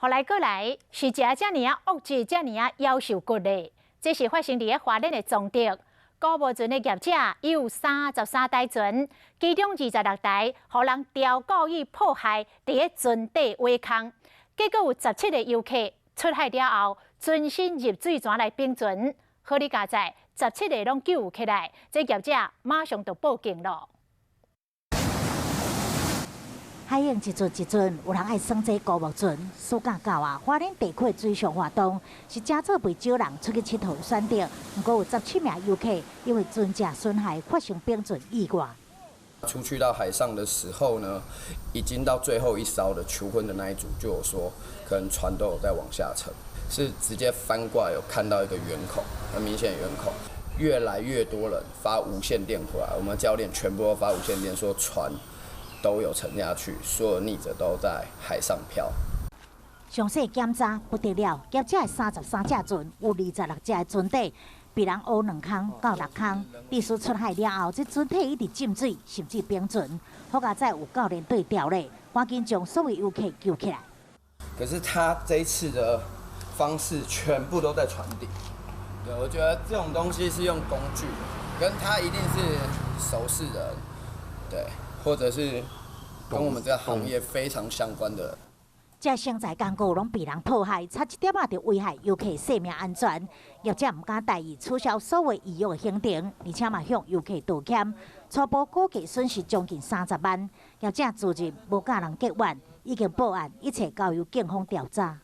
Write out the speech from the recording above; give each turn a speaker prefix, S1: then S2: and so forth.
S1: 后来过来是遮尔恶质、遮尔夭寿骨的，这是发生伫花莲的总地。高无船的业者有33台船，其中26台互人刁故意破坏伫船底挖空，结果有17个游客出海了后，全身入水泉来冰船。好你家在17个拢救起来，这业者马上就报警了。
S2: 海泳一阵一阵，有人爱耍这高木船。暑假到啊，花莲地区的水上活动是真做袂少人出去佚佗选择。不过有17名游客因为船只损害发生冰船意外。
S3: 出去到海上的时候呢，已经到最后一艘的求婚的那一组就有说，可能船都有在往下沉，是直接翻过来有看到一个圆孔，很明显的圆孔。越来越多人发无线电回来，我们教练全部都发无线电说船都有沉下去，所有溺者都在海上漂。
S2: 详细检查不得了，业者的33只船有26只的船底被人挖2空到6空，历史出海了后，这船体一直浸水，甚至冰船。好在在有教练队调咧，赶紧将所有游客救起来。
S3: 可是他这一次的方式全部都在船底。对，我觉得这种东西是用工具，跟他一定是熟识的人，对，或者是跟我们这个行业非常相关的人。
S2: 这生财工具拢被人破坏，差一点就危害游客生命安全。业者唔敢大意，取消所有预约的行程，而且嘛向游客道歉。初步估计损失将近30万。业者自认无甲人结怨，已经报案，一切交由警方调查。